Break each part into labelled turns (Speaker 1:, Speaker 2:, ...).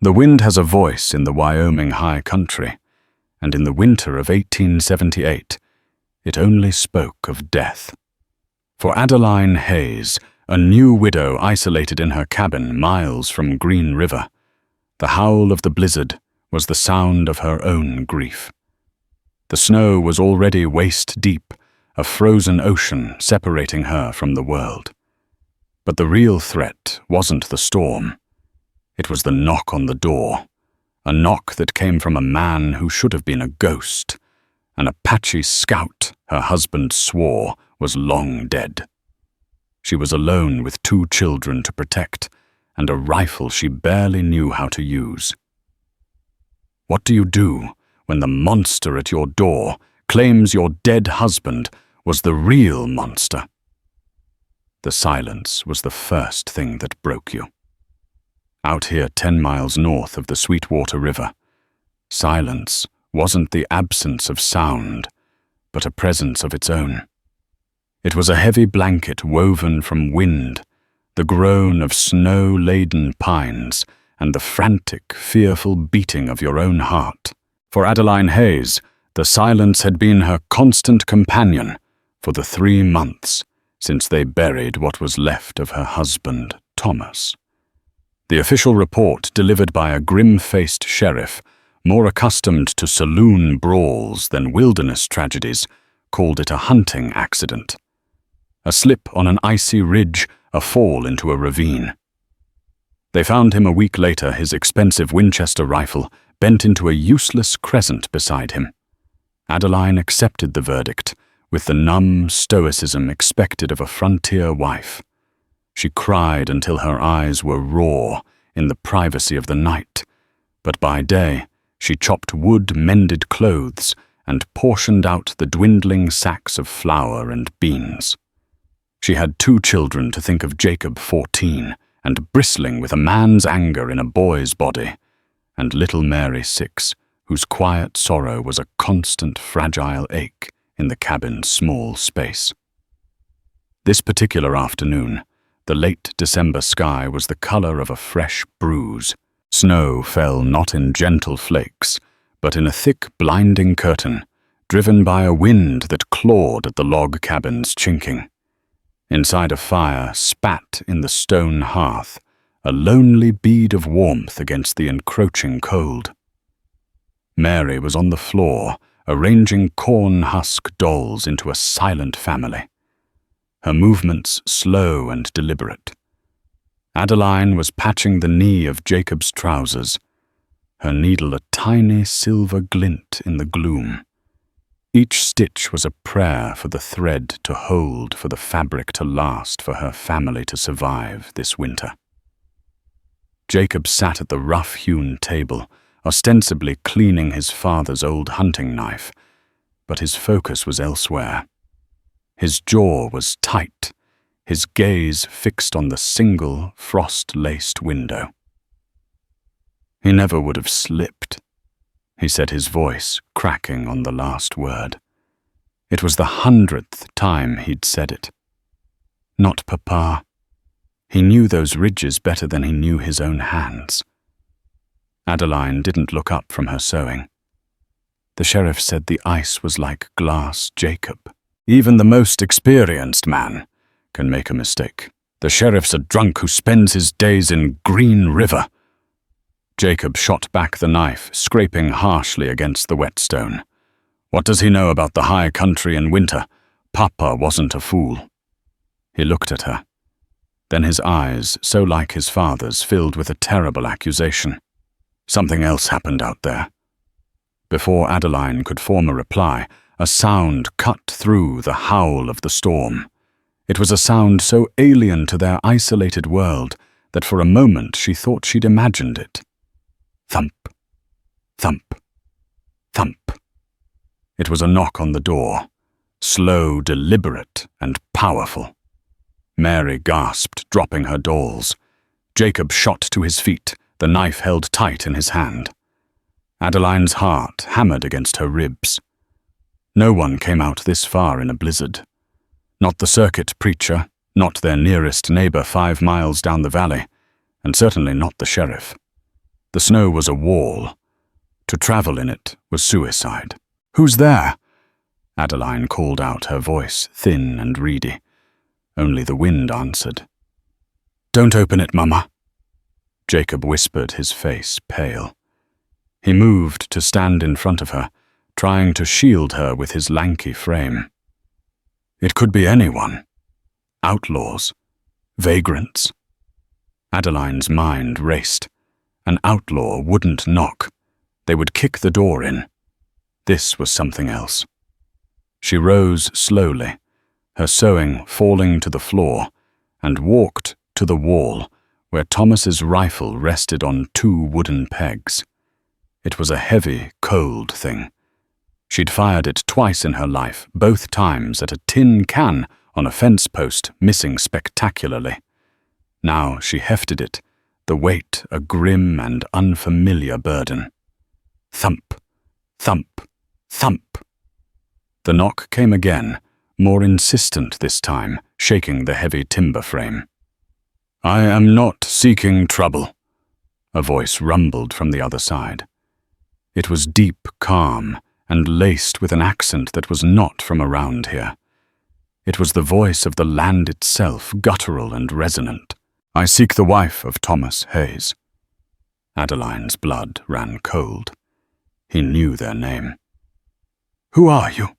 Speaker 1: The wind has a voice in the Wyoming high country, and in the winter of 1878, it only spoke of death. For Adeline Hayes, a new widow isolated in her cabin miles from Green River, the howl of the blizzard was the sound of her own grief. The snow was already waist-deep, a frozen ocean separating her from the world. But the real threat wasn't the storm. It was the knock on the door, a knock that came from a man who should have been a ghost, an Apache scout her husband swore was long dead. She was alone with 2 children to protect and a rifle she barely knew how to use. What do you do when the monster at your door claims your dead husband was the real monster? The silence was the first thing that broke you. Out here 10 miles north of the Sweetwater River, silence wasn't the absence of sound, but a presence of its own. It was a heavy blanket woven from wind, the groan of snow-laden pines, and the frantic, fearful beating of your own heart. For Adeline Hayes, the silence had been her constant companion for the 3 months since they buried what was left of her husband, Thomas. The official report delivered by a grim-faced sheriff, more accustomed to saloon brawls than wilderness tragedies, called it a hunting accident. A slip on an icy ridge, a fall into a ravine. They found him a week later, his expensive Winchester rifle bent into a useless crescent beside him. Adeline accepted the verdict with the numb stoicism expected of a frontier wife. She cried until her eyes were raw in the privacy of the night, but by day she chopped wood, mended clothes, and portioned out the dwindling sacks of flour and beans. She had 2 children to think of, Jacob, 14, and bristling with a man's anger in a boy's body, and little Mary, 6, whose quiet sorrow was a constant fragile ache in the cabin's small space. This particular afternoon, the late December sky was the color of a fresh bruise. Snow fell not in gentle flakes, but in a thick, blinding curtain, driven by a wind that clawed at the log cabin's chinking. Inside a fire spat in the stone hearth, a lonely bead of warmth against the encroaching cold. Mary was on the floor, arranging corn husk dolls into a silent family, her movements slow and deliberate. Adeline was patching the knee of Jacob's trousers, her needle a tiny silver glint in the gloom. Each stitch was a prayer for the thread to hold, for the fabric to last, for her family to survive this winter. Jacob sat at the rough-hewn table, ostensibly cleaning his father's old hunting knife, but his focus was elsewhere. His jaw was tight, his gaze fixed on the single, frost-laced window. He never would have slipped, he said, his voice cracking on the last word. It was the 100th time he'd said it. Not Papa. He knew those ridges better than he knew his own hands. Adeline didn't look up from her sewing. The sheriff said the ice was like glass, Jacob. Even the most experienced man can make a mistake. The sheriff's a drunk who spends his days in Green River. Jacob shot back the knife, scraping harshly against the whetstone. What does he know about the high country in winter? Papa wasn't a fool. He looked at her. Then his eyes, so like his father's, filled with a terrible accusation. Something else happened out there. Before Adeline could form a reply, a sound cut through the howl of the storm. It was a sound so alien to their isolated world that for a moment she thought she'd imagined it. Thump, thump, thump. It was a knock on the door, slow, deliberate, and powerful. Mary gasped, dropping her dolls. Jacob shot to his feet, the knife held tight in his hand. Adeline's heart hammered against her ribs. No one came out this far in a blizzard. Not the circuit preacher, not their nearest neighbor 5 miles down the valley, and certainly not the sheriff. The snow was a wall. To travel in it was suicide. "Who's there?" Adeline called out, her voice thin and reedy. Only the wind answered. "Don't open it, Mama," Jacob whispered, his face pale. He moved to stand in front of her, trying to shield her with his lanky frame. It could be anyone. Outlaws. Vagrants. Adeline's mind raced. An outlaw wouldn't knock. They would kick the door in. This was something else. She rose slowly, her sewing falling to the floor, and walked to the wall where Thomas's rifle rested on 2 wooden pegs. It was a heavy, cold thing. She'd fired it twice in her life, both times at a tin can on a fence post, missing spectacularly. Now she hefted it, the weight a grim and unfamiliar burden. Thump, thump, thump. The knock came again, more insistent this time, shaking the heavy timber frame. "I am not seeking trouble," a voice rumbled from the other side. It was deep, calm, and laced with an accent that was not from around here. It was the voice of the land itself, guttural and resonant. "I seek the wife of Thomas Hayes." Adeline's blood ran cold. He knew their name. "Who are you?"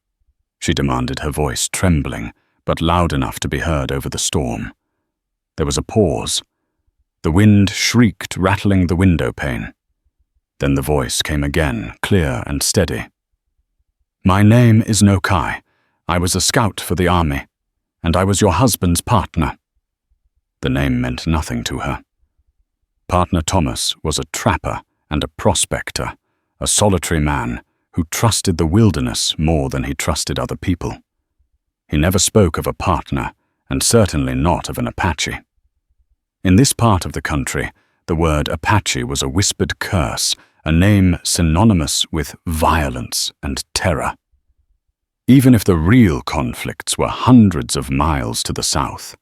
Speaker 1: she demanded, her voice trembling, but loud enough to be heard over the storm. There was a pause. The wind shrieked, rattling the window pane. Then the voice came again, clear and steady. "My name is Nokai. I was a scout for the army, and I was your husband's partner." The name meant nothing to her. Partner Thomas was a trapper and a prospector, a solitary man who trusted the wilderness more than he trusted other people. He never spoke of a partner, and certainly not of an Apache. In this part of the country, the word Apache was a whispered curse, a name synonymous with violence and terror. Even if the real conflicts were hundreds of miles to the south,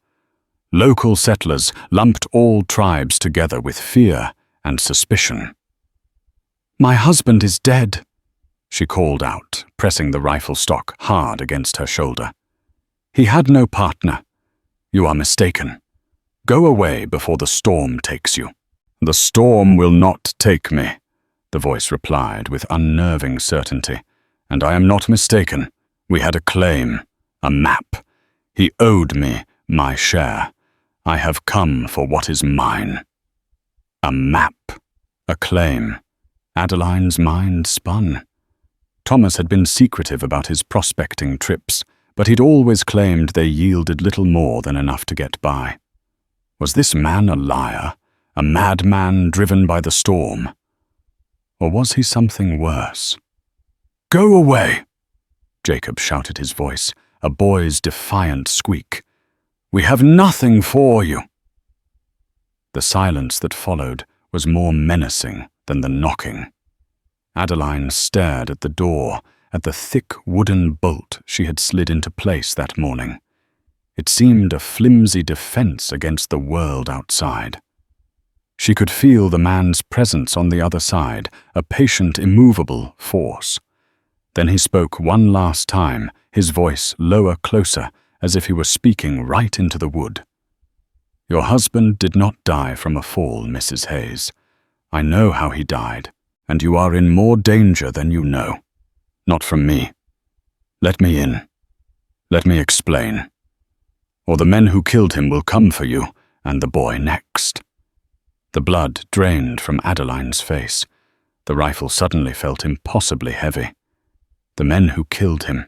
Speaker 1: local settlers lumped all tribes together with fear and suspicion. "My husband is dead," she called out, pressing the rifle stock hard against her shoulder. "He had no partner. You are mistaken. Go away before the storm takes you." "The storm will not take me," the voice replied with unnerving certainty, "and I am not mistaken. We had a claim, a map. He owed me my share. I have come for what is mine." A map, a claim. Adeline's mind spun. Thomas had been secretive about his prospecting trips, but he'd always claimed they yielded little more than enough to get by. Was this man a liar, a madman driven by the storm? Or was he something worse? "Go away!" Jacob shouted, his voice, a boy's defiant squeak. "We have nothing for you." The silence that followed was more menacing than the knocking. Adeline stared at the door, at the thick wooden bolt she had slid into place that morning. It seemed a flimsy defense against the world outside. She could feel the man's presence on the other side, a patient, immovable force. Then he spoke one last time, his voice lower, closer, as if he were speaking right into the wood. "Your husband did not die from a fall, Mrs. Hayes. I know how he died, and you are in more danger than you know. Not from me. Let me in. Let me explain. Or the men who killed him will come for you, and the boy next." The blood drained from Adeline's face. The rifle suddenly felt impossibly heavy. The men who killed him.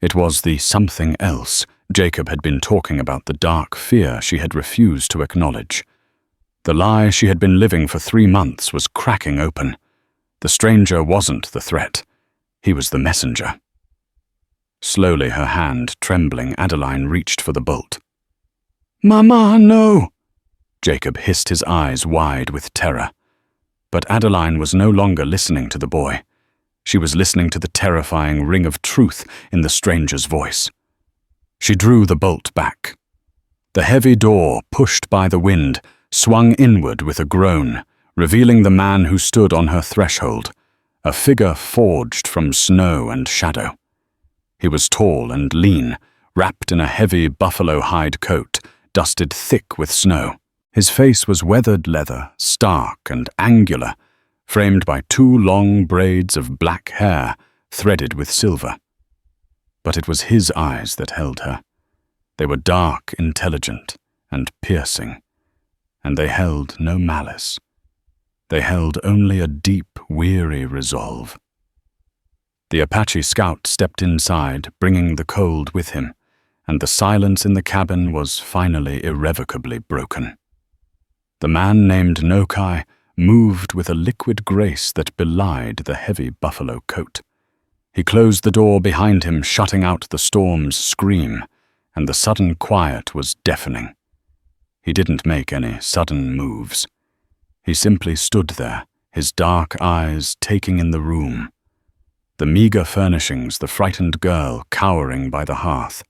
Speaker 1: It was the something else. Jacob had been talking about the dark fear she had refused to acknowledge. The lie she had been living for 3 months was cracking open. The stranger wasn't the threat. He was the messenger. Slowly, her hand trembling, Adeline reached for the bolt. "Mama, no!" Jacob hissed, his eyes wide with terror. But Adeline was no longer listening to the boy. She was listening to the terrifying ring of truth in the stranger's voice. She drew the bolt back. The heavy door, pushed by the wind, swung inward with a groan, revealing the man who stood on her threshold, a figure forged from snow and shadow. He was tall and lean, wrapped in a heavy buffalo hide coat, dusted thick with snow. His face was weathered leather, stark and angular, framed by 2 long braids of black hair threaded with silver. But it was his eyes that held her. They were dark, intelligent, and piercing, and they held no malice. They held only a deep, weary resolve. The Apache scout stepped inside, bringing the cold with him, and the silence in the cabin was finally irrevocably broken. The man named Nokai moved with a liquid grace that belied the heavy buffalo coat. He closed the door behind him, shutting out the storm's scream, and the sudden quiet was deafening. He didn't make any sudden moves. He simply stood there, his dark eyes taking in the room. The meager furnishings, the frightened girl cowering by the hearth,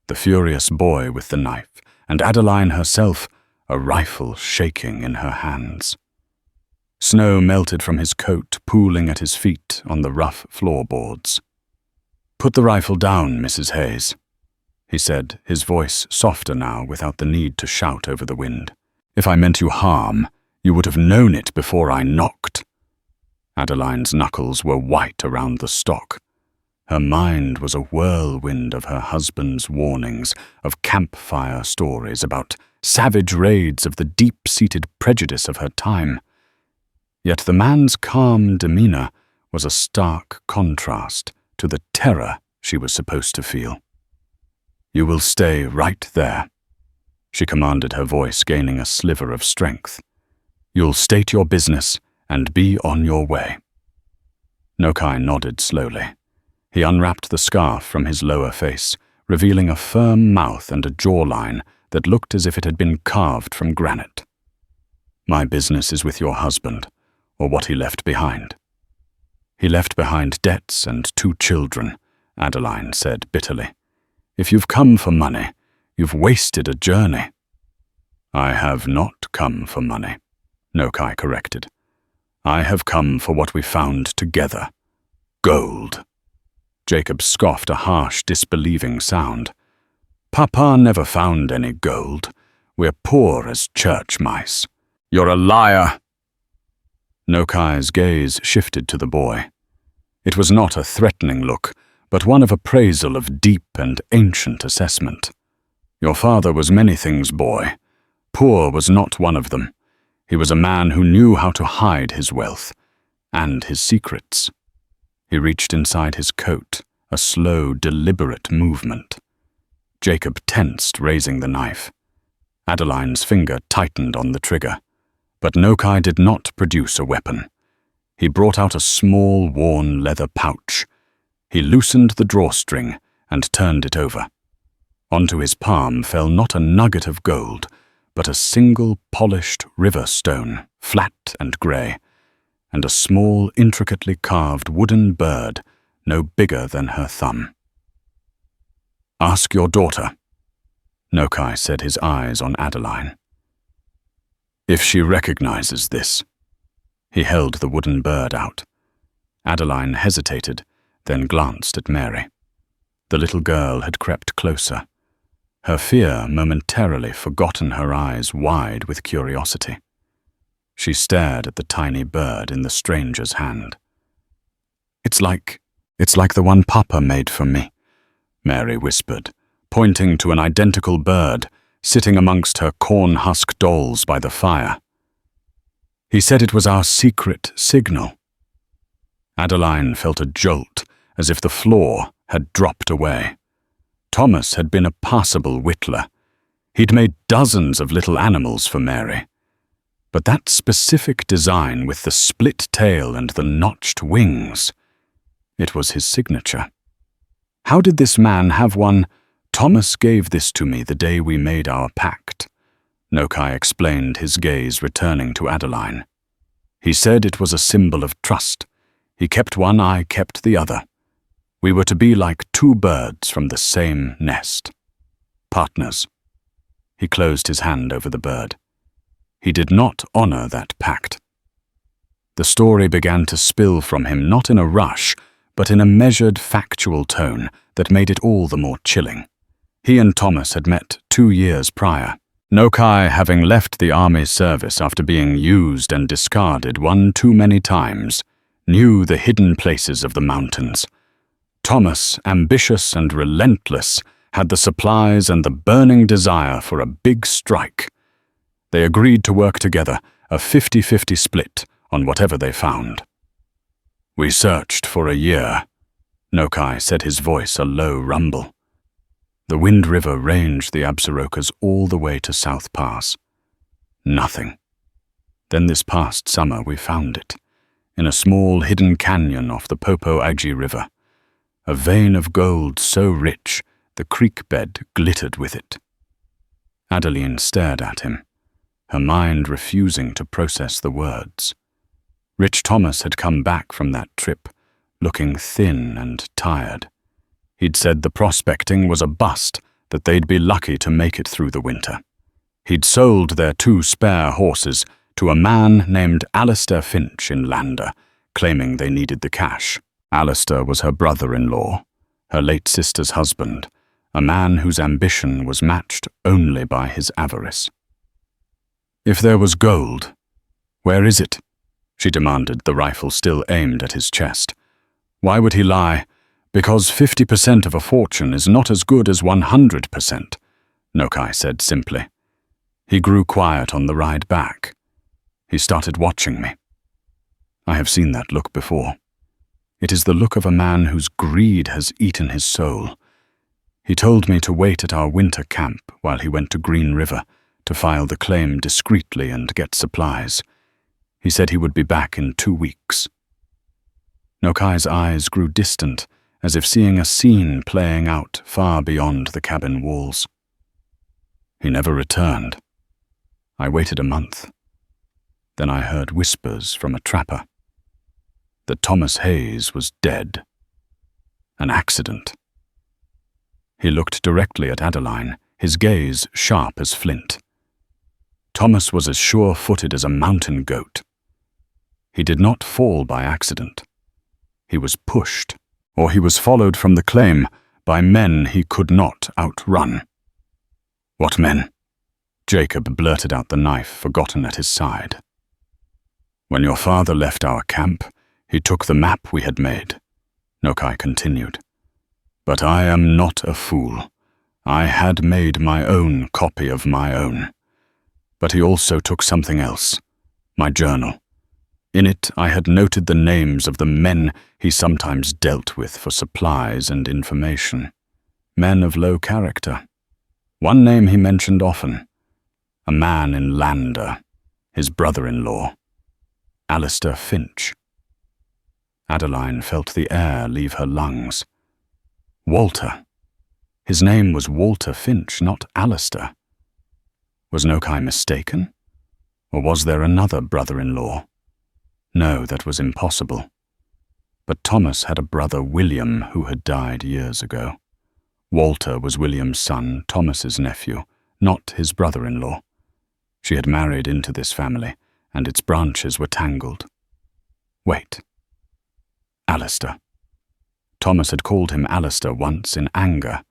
Speaker 1: the furious boy with the knife, and Adeline herself, a rifle shaking in her hands. Snow melted from his coat, pooling at his feet on the rough floorboards. "Put the rifle down, Mrs. Hayes," he said, his voice softer now without the need to shout over the wind. "If I meant you harm, you would have known it before I knocked." Adeline's knuckles were white around the stock. Her mind was a whirlwind of her husband's warnings, of campfire stories about savage raids, of the deep-seated prejudice of her time. Yet the man's calm demeanor was a stark contrast to the terror she was supposed to feel. "You will stay right there," she commanded, her voice gaining a sliver of strength. "You'll state your business and be on your way." Nokai nodded slowly. He unwrapped the scarf from his lower face, revealing a firm mouth and a jawline that looked as if it had been carved from granite. "My business is with your husband, or what he left behind." "He left behind debts and 2 children," Adeline said bitterly. "If you've come for money, you've wasted a journey." "I have not come for money," Nokai corrected. "I have come for what we found together. Gold." Jacob scoffed, a harsh, disbelieving sound. "Papa never found any gold. We're poor as church mice." "You're a liar!" Nokai's gaze shifted to the boy. It was not a threatening look, but one of appraisal, of deep and ancient assessment. "Your father was many things, boy. Poor was not one of them. He was a man who knew how to hide his wealth and his secrets." He reached inside his coat, a slow, deliberate movement. Jacob tensed, raising the knife. Adeline's finger tightened on the trigger, but Nokai did not produce a weapon. He brought out a small, worn leather pouch. He loosened the drawstring and turned it over. Onto his palm fell not a nugget of gold, but a single polished river stone, flat and grey, and a small, intricately carved wooden bird no bigger than her thumb. "Ask your daughter," Nokai said, his eyes on Adeline. "If she recognizes this." He held the wooden bird out. Adeline hesitated, then glanced at Mary. The little girl had crept closer. Her fear momentarily forgotten, her eyes wide with curiosity. She stared at the tiny bird in the stranger's hand. It's like the one Papa made for me," Mary whispered, pointing to an identical bird sitting amongst her corn-husk dolls by the fire. "He said it was our secret signal." Adeline felt a jolt, as if the floor had dropped away. Thomas had been a passable whittler. He'd made dozens of little animals for Mary. But that specific design with the split tail and the notched wings, it was his signature. How did this man have one? "Thomas gave this to me the day we made our pact," Nokai explained, his gaze returning to Adeline. "He said it was a symbol of trust. He kept one, I kept the other. We were to be like 2 birds from the same nest. Partners." He closed his hand over the bird. He did not honor that pact. The story began to spill from him, not in a rush, but in a measured, factual tone that made it all the more chilling. He and Thomas had met 2 years prior. Nokai, having left the army's service after being used and discarded one too many times, knew the hidden places of the mountains. Thomas, ambitious and relentless, had the supplies and the burning desire for a big strike. They agreed to work together, a 50-50 split on whatever they found. "We searched for a year," Nokai said, his voice a low rumble. The Wind River ranged the Absarokas all the way to South Pass. Nothing. Then this past summer we found it, in a small hidden canyon off the Popo Agie River, a vein of gold so rich the creek bed glittered with it. Adeline stared at him, her mind refusing to process the words. Rich Thomas had come back from that trip, looking thin and tired. He'd said the prospecting was a bust, that they'd be lucky to make it through the winter. He'd sold their 2 spare horses to a man named Alistair Finch in Lander, claiming they needed the cash. Alistair was her brother-in-law, her late sister's husband, a man whose ambition was matched only by his avarice. "If there was gold, where is it?" she demanded, the rifle still aimed at his chest. "Why would he lie? Because 50% of a fortune is not as good as 100%, Nokai said simply. He grew quiet on the ride back. He started watching me. I have seen that look before. It is the look of a man whose greed has eaten his soul. He told me to wait at our winter camp while he went to Green River to file the claim discreetly and get supplies. He said he would be back in 2 weeks. Nokai's eyes grew distant, as if seeing a scene playing out far beyond the cabin walls. He never returned. I waited a month. Then I heard whispers from a trapper that Thomas Hayes was dead. An accident. He looked directly at Adeline, his gaze sharp as flint. Thomas was as sure-footed as a mountain goat. He did not fall by accident. He was pushed, or he was followed from the claim by men he could not outrun. "What men?" Jacob blurted out, the knife forgotten at his side. "When your father left our camp, he took the map we had made," Nokai continued. "But I am not a fool. I had made my own copy of my own. But he also took something else, my journal. In it I had noted the names of the men he sometimes dealt with for supplies and information. Men of low character. One name he mentioned often. A man in Lander, his brother-in-law. Alistair Finch." Adeline felt the air leave her lungs. Walter. His name was Walter Finch, not Alistair. Was Nokai mistaken? Or was there another brother-in-law? No, that was impossible. But Thomas had a brother, William, who had died years ago. Walter was William's son, Thomas's nephew, not his brother-in-law. She had married into this family, and its branches were tangled. Wait. Alistair. Thomas had called him Alistair once in anger.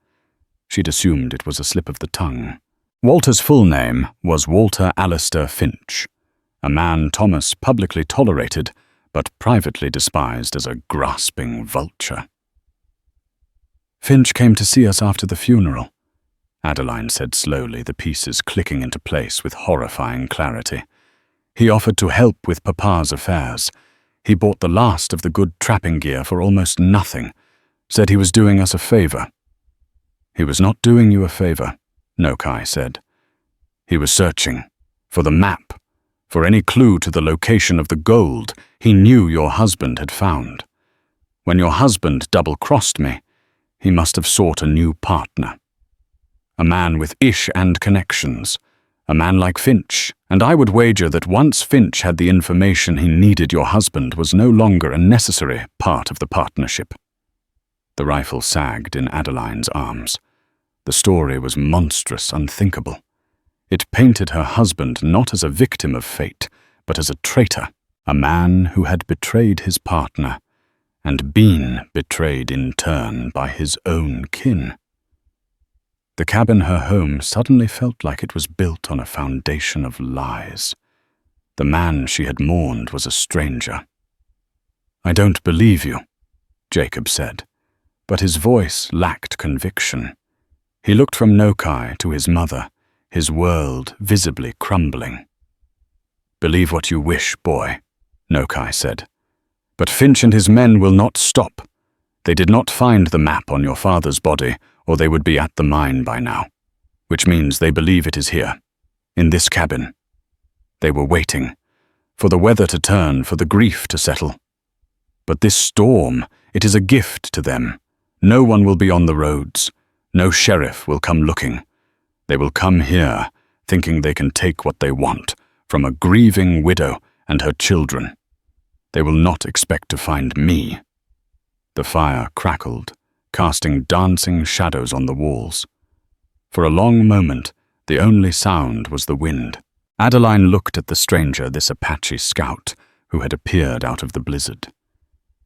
Speaker 1: She'd assumed it was a slip of the tongue. Walter's full name was Walter Alistair Finch, a man Thomas publicly tolerated, but privately despised as a grasping vulture. "Finch came to see us after the funeral," Adeline said slowly, the pieces clicking into place with horrifying clarity. "He offered to help with Papa's affairs. He bought the last of the good trapping gear for almost nothing, said he was doing us a favor." "He was not doing you a favor," Nokai said. "He was searching for the map, for any clue to the location of the gold he knew your husband had found. When your husband double-crossed me, he must have sought a new partner. A man with ish and connections, a man like Finch, and I would wager that once Finch had the information he needed, your husband was no longer a necessary part of the partnership." The rifle sagged in Adeline's arms. The story was monstrous, unthinkable. It painted her husband not as a victim of fate, but as a traitor, A man who had betrayed his partner and been betrayed in turn by his own kin. The cabin, her home, suddenly felt like it was built on a foundation of lies. The man she had mourned was a stranger. "I don't believe you," Jacob said, but his voice lacked conviction. He looked from Nokai to his mother, his world visibly crumbling. "Believe what you wish, boy," Nokai said. "But Finch and his men will not stop. They did not find the map on your father's body, or they would be at the mine by now. Which means they believe it is here, in this cabin. They were waiting, for the weather to turn, for the grief to settle. But this storm, it is a gift to them. No one will be on the roads. No sheriff will come looking. They will come here, thinking they can take what they want from a grieving widow and her children. They will not expect to find me." The fire crackled, casting dancing shadows on the walls. For a long moment, the only sound was the wind. Adeline looked at the stranger, this Apache scout, who had appeared out of the blizzard.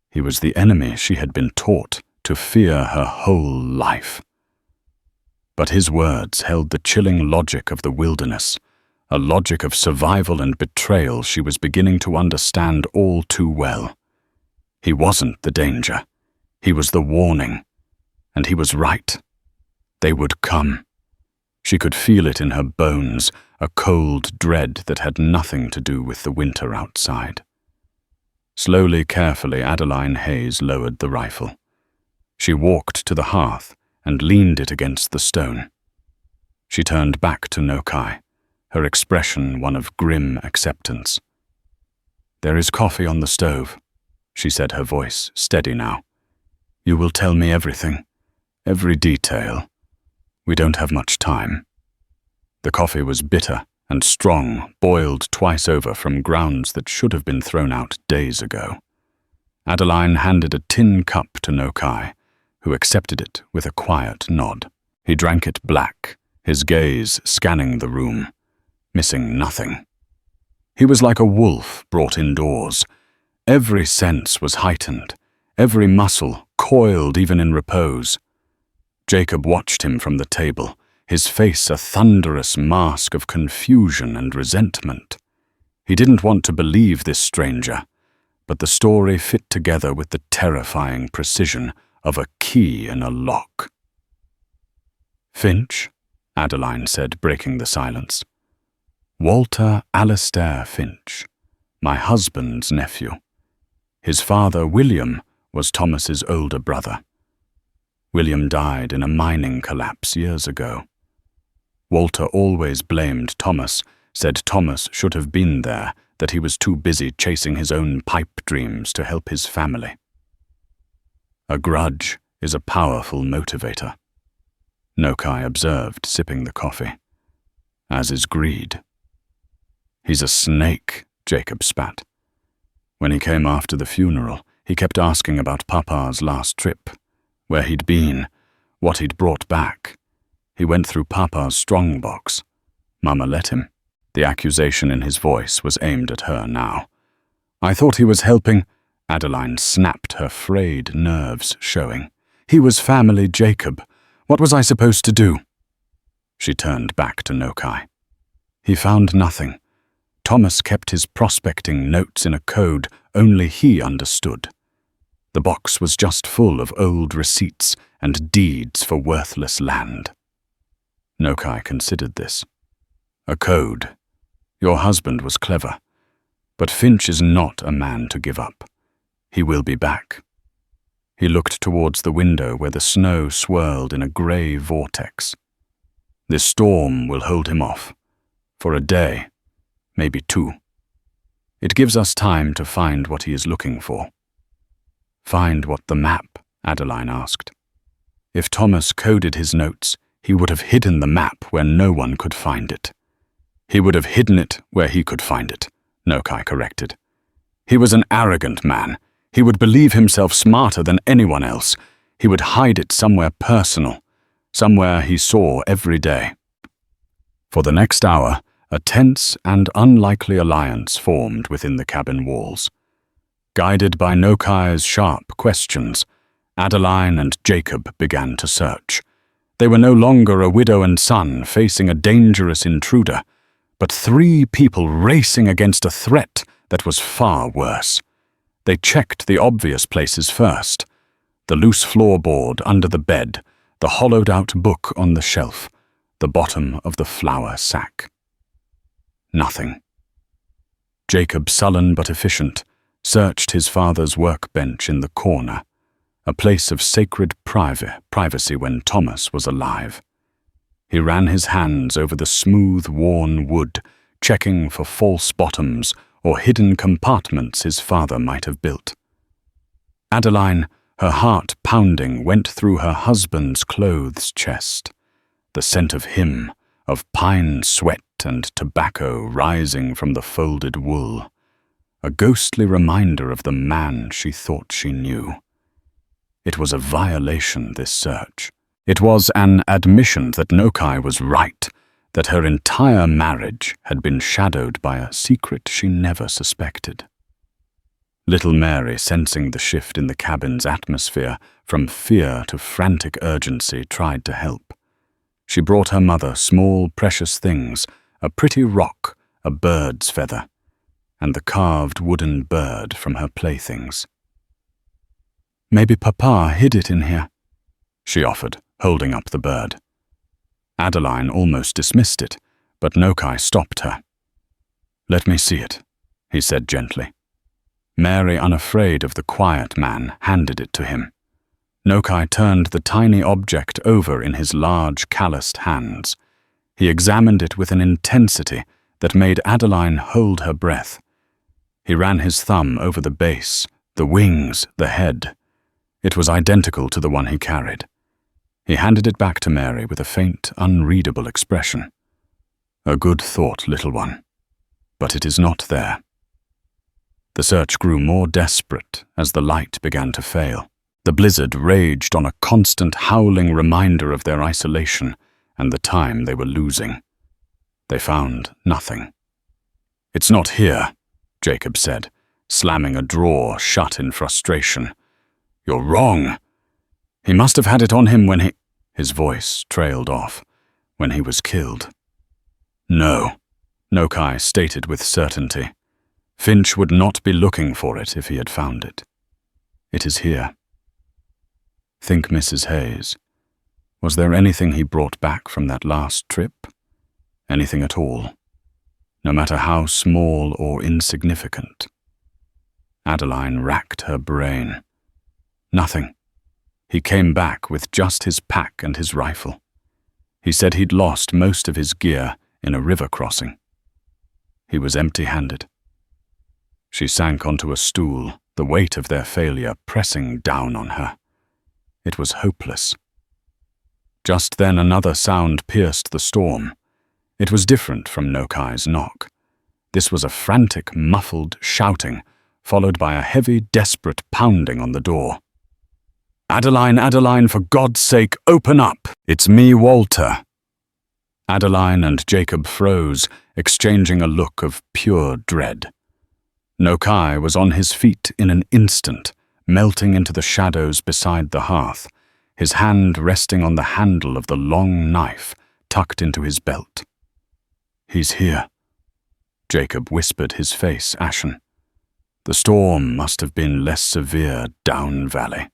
Speaker 1: He was the enemy she had been taught to fear her whole life. But his words held the chilling logic of the wilderness, a logic of survival and betrayal she was beginning to understand all too well. He wasn't the danger. He was the warning. And he was right. They would come. She could feel it in her bones, a cold dread that had nothing to do with the winter outside. Slowly, carefully, Adeline Hayes lowered the rifle. She walked to the hearth and leaned it against the stone. She turned back to Nokai, her expression one of grim acceptance. "There is coffee on the stove," she said, her voice steady now. "You will tell me everything, every detail. We don't have much time." The coffee was bitter and strong, boiled twice over from grounds that should have been thrown out days ago. Adeline handed a tin cup to Nokai, who accepted it with a quiet nod. He drank it black, his gaze scanning the room, missing nothing. He was like a wolf brought indoors. Every sense was heightened, every muscle coiled even in repose. Jacob watched him from the table, his face a thunderous mask of confusion and resentment. He didn't want to believe this stranger, but the story fit together with the terrifying precision of a key in a lock. "Finch," Adeline said, breaking the silence. "Walter Alastair Finch, my husband's nephew. His father, William, was Thomas's older brother. William died in a mining collapse years ago. Walter always blamed Thomas, said Thomas should have been there, that he was too busy chasing his own pipe dreams to help his family. A grudge is a powerful motivator," Nokai observed, sipping the coffee, "as is greed." "He's a snake," Jacob spat. When he came after the funeral, he kept asking about Papa's last trip, where he'd been, what he'd brought back. He went through Papa's strongbox. Mama let him. The accusation in his voice was aimed at her now. "I thought he was helping," Adeline snapped, her frayed nerves showing. "He was family, Jacob. What was I supposed to do?" She turned back to Nokai. "He found nothing. Thomas kept his prospecting notes in a code only he understood. The box was just full of old receipts and deeds for worthless land." Nokai considered this. "A code. Your husband was clever. But Finch is not a man to give up. He will be back." He looked towards the window where the snow swirled in a grey vortex. "This storm will hold him off. For a day, maybe 2. It gives us time to find what he is looking for." "Find what the map?" Adeline asked. "If Thomas coded his notes, he would have hidden the map where no one could find it." "He would have hidden it where he could find it," Nokai corrected. "He was an arrogant man. He would believe himself smarter than anyone else. He would hide it somewhere personal, somewhere he saw every day." For the next hour, A tense and unlikely alliance formed within the cabin walls. Guided by Nokai's sharp questions, Adeline and Jacob began to search. They were no longer a widow and son facing a dangerous intruder, but three people racing against a threat that was far worse. They checked the obvious places first: the loose floorboard under the bed, the hollowed-out book on the shelf, the bottom of the flour sack. Nothing. Jacob, sullen but efficient, searched his father's workbench in the corner, a place of sacred privacy when Thomas was alive. He ran his hands over the smooth, worn wood, checking for false bottoms or hidden compartments his father might have built. Adeline, her heart pounding, went through her husband's clothes chest, the scent of him, of pine sweat and tobacco rising from the folded wool, a ghostly reminder of the man she thought she knew. It was a violation, this search. It was an admission that Nokai was right, that her entire marriage had been shadowed by a secret she never suspected. Little Mary, sensing the shift in the cabin's atmosphere from fear to frantic urgency, tried to help. She brought her mother small, precious things, a pretty rock, a bird's feather, and the carved wooden bird from her playthings. "Maybe Papa hid it in here," she offered, holding up the bird. Adeline almost dismissed it, but Nokai stopped her. "Let me see it," he said gently. Mary, unafraid of the quiet man, handed it to him. Nokai turned the tiny object over in his large, calloused hands. He examined it with an intensity that made Adeline hold her breath. He ran his thumb over the base, the wings, the head. It was identical to the one he carried. He handed it back to Mary with a faint, unreadable expression. "A good thought, little one, but it is not there." The search grew more desperate as the light began to fail. The blizzard raged on, a constant howling reminder of their isolation and the time they were losing. They found nothing. "It's not here," Jacob said, slamming a drawer shut in frustration. "You're wrong. He must have had it on him when he—" His voice trailed off. "When he was killed." "No," Nokai stated with certainty. "Finch would not be looking for it if he had found it. It is here." Think Mrs. Hayes. Was there anything he brought back from that last trip? Anything at all? No matter how small or insignificant? Adeline racked her brain. Nothing. He came back with just his pack and his rifle. He said he'd lost most of his gear in a river crossing. He was empty-handed. She sank onto a stool, the weight of their failure pressing down on her. It was hopeless. Just then another sound pierced the storm. It was different from Nokai's knock. This was a frantic, muffled shouting, followed by a heavy, desperate pounding on the door. "Adeline, Adeline, for God's sake, open up! It's me, Walter." Adeline and Jacob froze, exchanging a look of pure dread. Nokai was on his feet in an instant, melting into the shadows beside the hearth, his hand resting on the handle of the long knife tucked into his belt. "He's here," Jacob whispered, his face ashen. The storm must have been less severe down valley.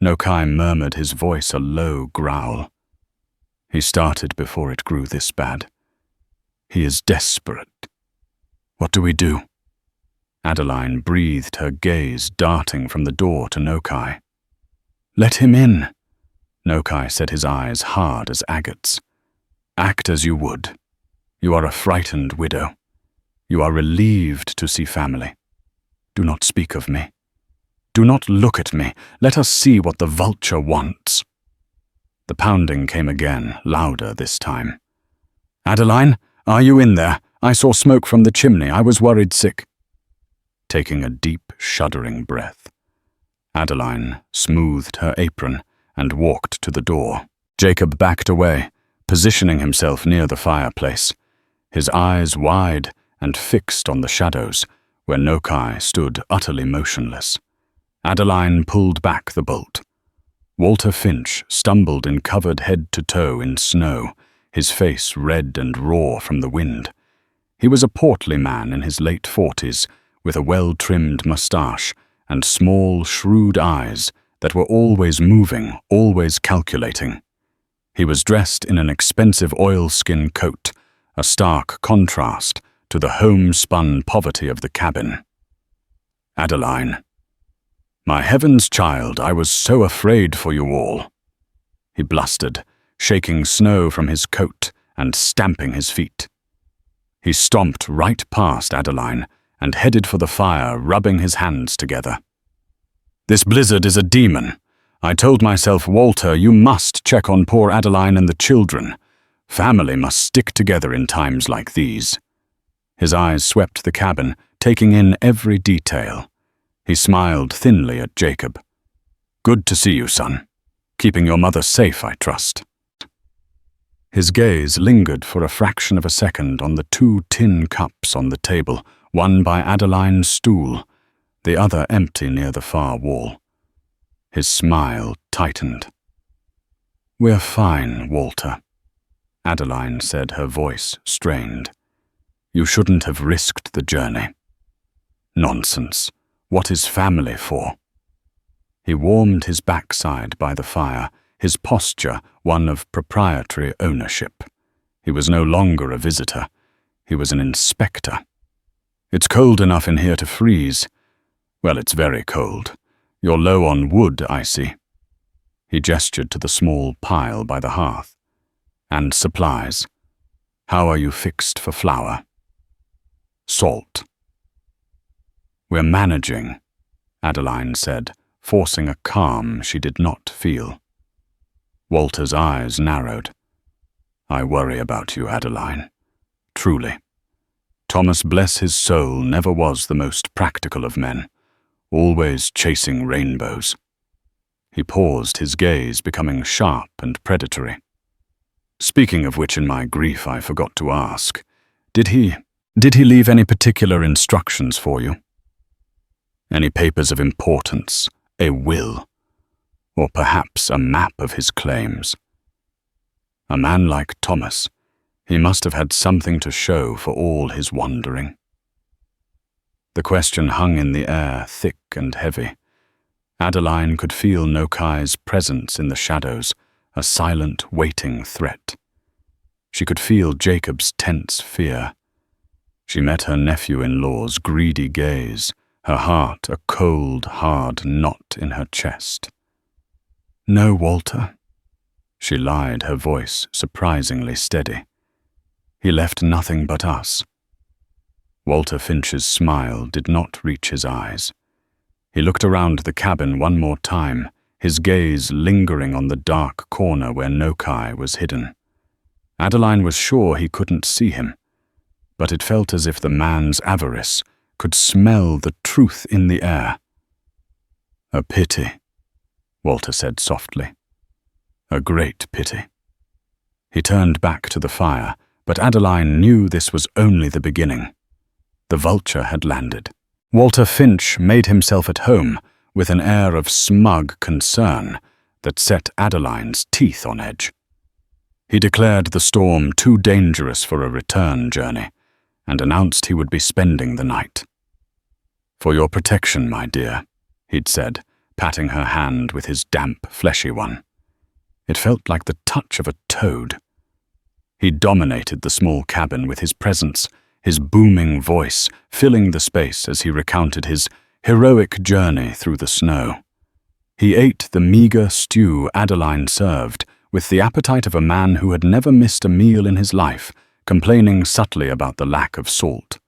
Speaker 1: Nokai murmured, his voice a low growl. "He started before it grew this bad. He is desperate. What do we do?" Adeline breathed, her gaze darting from the door to Nokai. "Let him in," Nokai said, his eyes hard as agates. "Act as you would. You are a frightened widow. You are relieved to see family. Do not speak of me. Do not look at me. Let us see what the vulture wants." The pounding came again, louder this time. "Adeline, are you in there? I saw smoke from the chimney. I was worried sick." Taking a deep, shuddering breath, Adeline smoothed her apron and walked to the door. Jacob backed away, positioning himself near the fireplace. his eyes wide and fixed on the shadows, where Nokai stood utterly motionless. Adeline pulled back the bolt. Walter Finch stumbled and covered head to toe in snow, his face red and raw from the wind. He was a portly man in his late 40s, with a well-trimmed moustache and small, shrewd eyes that were always moving, always calculating. He was dressed in an expensive oilskin coat, a stark contrast to the homespun poverty of the cabin. "Adeline, my heavens, child, I was so afraid for you all," he blustered, shaking snow from his coat and stamping his feet. He stomped right past Adeline and headed for the fire, rubbing his hands together. "This blizzard is a demon. I told myself, Walter, you must check on poor Adeline and the children. Family must stick together in times like these." His eyes swept the cabin, taking in every detail. He smiled thinly at Jacob. "Good to see you, son. Keeping your mother safe, I trust." His gaze lingered for a fraction of a second on the 2 tin cups on the table, one by Adeline's stool, the other empty near the far wall. His smile tightened. "We're fine, Walter," Adeline said, her voice strained. "You shouldn't have risked the journey." "Nonsense. What is family for?" He warmed his backside by the fire, his posture one of proprietary ownership. He was no longer a visitor. He was an inspector. "It's cold enough in here to freeze." "Well, it's very cold. You're low on wood, I see." He gestured to the small pile by the hearth. "And supplies. How are you fixed for flour?" "Salt." "We're managing," Adeline said, forcing a calm she did not feel. Walter's eyes narrowed. "I worry about you, Adeline. Truly. Thomas, bless his soul, never was the most practical of men, always chasing rainbows." He paused, his gaze becoming sharp and predatory. "Speaking of which, in my grief I forgot to ask, did he leave any particular instructions for you? Any papers of importance, a will, or perhaps a map of his claims? A man like Thomas, he must have had something to show for all his wandering." The question hung in the air, thick and heavy. Adeline could feel Nokai's presence in the shadows, a silent, waiting threat. She could feel Jacob's tense fear. She met her nephew-in-law's greedy gaze, her heart a cold, hard knot in her chest. "No, Walter," she lied, her voice surprisingly steady. "He left nothing but us." Walter Finch's smile did not reach his eyes. He looked around the cabin one more time, his gaze lingering on the dark corner where Nokai was hidden. Adeline was sure he couldn't see him, but it felt as if the man's avarice could smell the truth in the air. "A pity," Walter said softly. "A great pity." He turned back to the fire, but Adeline knew this was only the beginning. The vulture had landed. Walter Finch made himself at home with an air of smug concern that set Adeline's teeth on edge. He declared the storm too dangerous for a return journey and announced he would be spending the night. "For your protection, my dear," he'd said, patting her hand with his damp, fleshy one. It felt like the touch of a toad. He dominated the small cabin with his presence, his booming voice filling the space as he recounted his heroic journey through the snow. He ate the meager stew Adeline served with the appetite of a man who had never missed a meal in his life, complaining subtly about the lack of salt.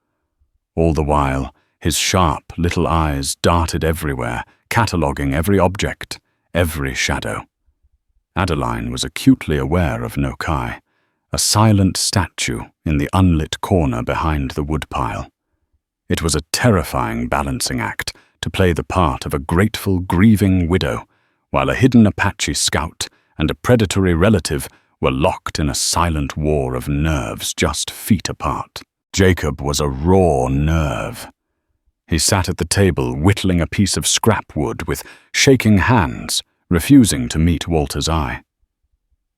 Speaker 1: All the while, his sharp little eyes darted everywhere, cataloguing every object, every shadow. Adeline was acutely aware of Nokai, a silent statue in the unlit corner behind the woodpile. It was a terrifying balancing act to play the part of a grateful, grieving widow, while a hidden Apache scout and a predatory relative were locked in a silent war of nerves just feet apart. Jacob was a raw nerve. He sat at the table whittling a piece of scrap wood with shaking hands, refusing to meet Walter's eye.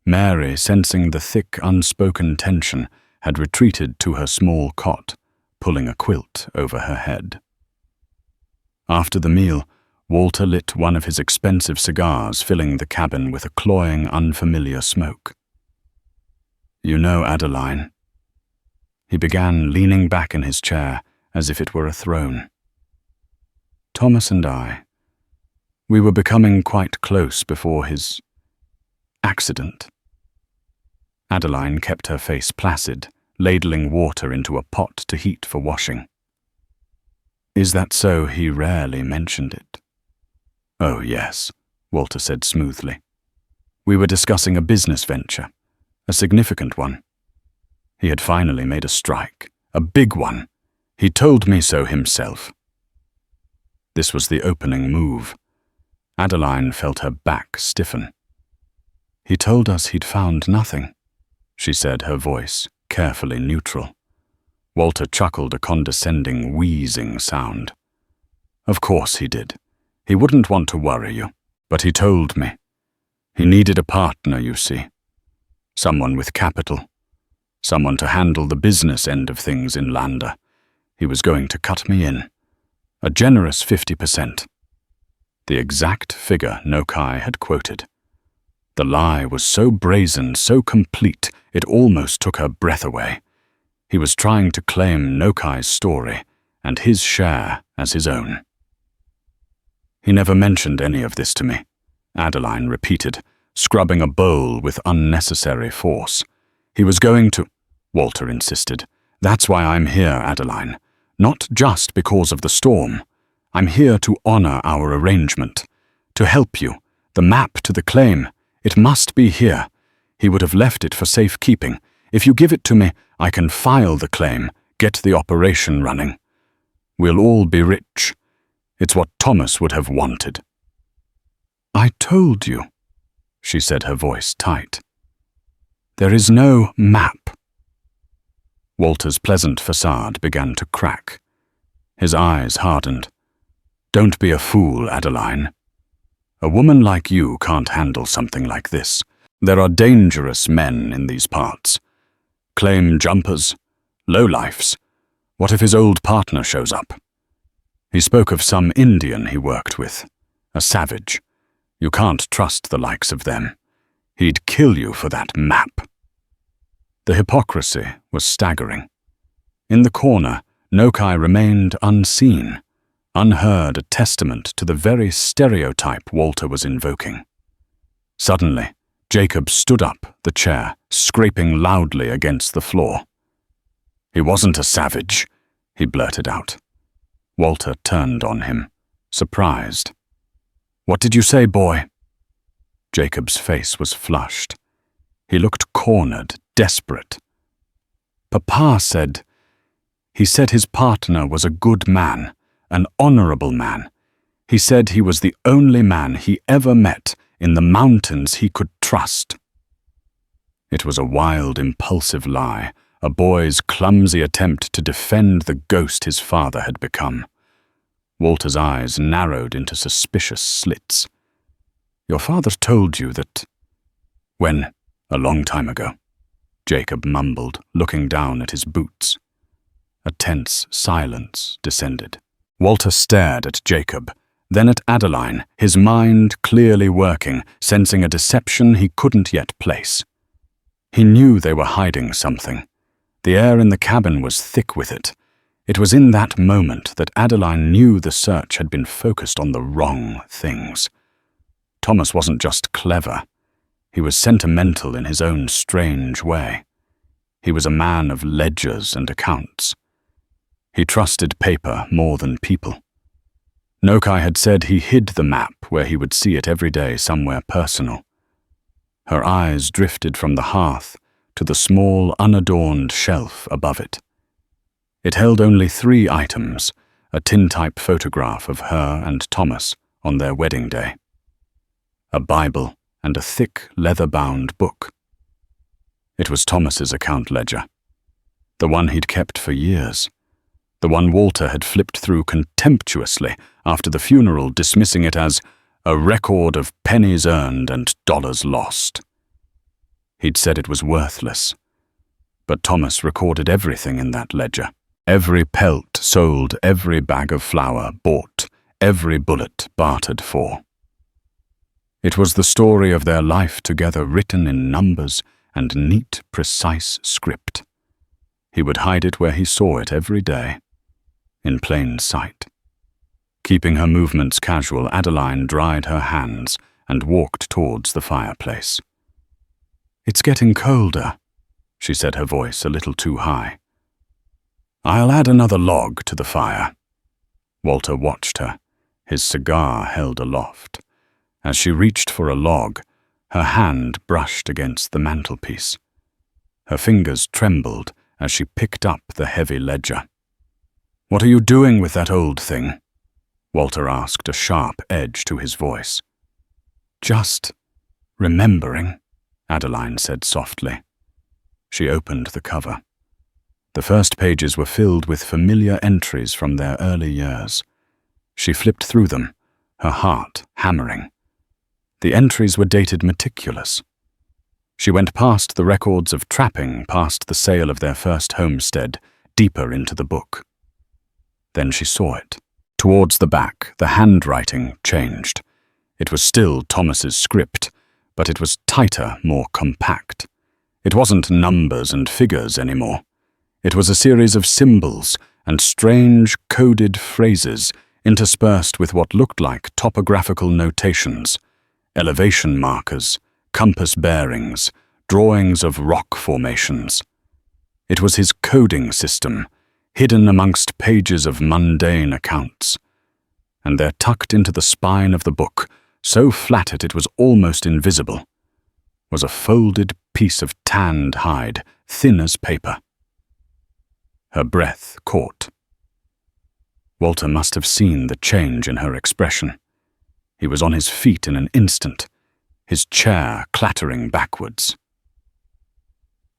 Speaker 1: Mary, sensing the thick, unspoken tension, had retreated to her small cot, pulling a quilt over her head. After the meal, Walter lit one of his expensive cigars, filling the cabin with a cloying, unfamiliar smoke. "You know, Adeline," he began, leaning back in his chair as if it were a throne. "Thomas and we were becoming quite close before his accident." Adeline kept her face placid, ladling water into a pot to heat for washing. "Is that so? He rarely mentioned it." "Oh, yes," Walter said smoothly. "We were discussing a business venture, a significant one. He had finally made a strike, a big one. He told me so himself." This was the opening move. Adeline felt her back stiffen. "He told us he'd found nothing," she said, her voice carefully neutral. Walter chuckled a condescending, wheezing sound. "Of course he did. He wouldn't want to worry you, but he told me. He needed a partner, you see. Someone with capital. Someone to handle the business end of things in Landa. He was going to cut me in. A generous 50%. The exact figure Nokai had quoted. The lie was so brazen, so complete, it almost took her breath away. He was trying to claim Nokai's story and his share as his own. "He never mentioned any of this to me," Adeline repeated, scrubbing a bowl with unnecessary force. "He was going to—" Walter insisted. "That's why I'm here, Adeline. Not just because of the storm. I'm here to honor our arrangement. To help you. The map to the claim. It must be here. He would have left it for safekeeping. If you give it to me, I can file the claim, get the operation running. We'll all be rich. It's what Thomas would have wanted." "I told you," she said, her voice tight. "There is no map." Walter's pleasant facade began to crack. His eyes hardened. "Don't be a fool, Adeline. A woman like you can't handle something like this. There are dangerous men in these parts. Claim jumpers, lowlifes. What if his old partner shows up? He spoke of some Indian he worked with, a savage. You can't trust the likes of them. He'd kill you for that map." The hypocrisy was staggering. In the corner, Nokai remained unseen, unheard, a testament to the very stereotype Walter was invoking. Suddenly, Jacob stood up, the chair, scraping loudly against the floor. "He wasn't a savage," he blurted out. Walter turned on him, surprised. "What did you say, boy?" Jacob's face was flushed. He looked cornered, desperate. "Papa said... He said his partner was a good man, an honorable man. He said he was the only man he ever met in the mountains he could trust." It was a wild, impulsive lie, a boy's clumsy attempt to defend the ghost his father had become. Walter's eyes narrowed into suspicious slits. "Your father told you that—" "When? A long time ago," Jacob mumbled, looking down at his boots. A tense silence descended. Walter stared at Jacob, then at Adeline, his mind clearly working, sensing a deception he couldn't yet place. He knew they were hiding something. The air in the cabin was thick with it. It was in that moment that Adeline knew the search had been focused on the wrong things. Thomas wasn't just clever. He was sentimental in his own strange way. He was a man of ledgers and accounts. He trusted paper more than people. Nokai had said he hid the map where he would see it every day somewhere personal. Her eyes drifted from the hearth to the small, unadorned shelf above it. It held only 3 items, a tintype photograph of her and Thomas on their wedding day, a Bible and a thick, leather-bound book. It was Thomas's account ledger. The one he'd kept for years. The one Walter had flipped through contemptuously after the funeral, dismissing it as a record of pennies earned and dollars lost. He'd said it was worthless. But Thomas recorded everything in that ledger. Every pelt sold, every bag of flour bought, every bullet bartered for. It was the story of their life together, written in numbers and neat, precise script. He would hide it where he saw it every day, in plain sight. Keeping her movements casual, Adeline dried her hands and walked towards the fireplace. "It's getting colder," she said, her voice a little too high. "I'll add another log to the fire." Walter watched her, his cigar held aloft. As she reached for a log, her hand brushed against the mantelpiece. Her fingers trembled as she picked up the heavy ledger. "What are you doing with that old thing?" Walter asked, a sharp edge to his voice. "Just remembering," Adeline said softly. She opened the cover. The first pages were filled with familiar entries from their early years. She flipped through them, her heart hammering. The entries were dated meticulous. She went past the records of trapping, past the sale of their first homestead, deeper into the book. Then she saw it. Towards the back, the handwriting changed. It was still Thomas's script, but it was tighter, more compact. It wasn't numbers and figures anymore. It was a series of symbols and strange, coded phrases interspersed with what looked like topographical notations, elevation markers, compass bearings, drawings of rock formations. It was his coding system, hidden amongst pages of mundane accounts. And there, tucked into the spine of the book, so flatted it was almost invisible, was a folded piece of tanned hide, thin as paper. Her breath caught. Walter must have seen the change in her expression. He was on his feet in an instant, his chair clattering backwards.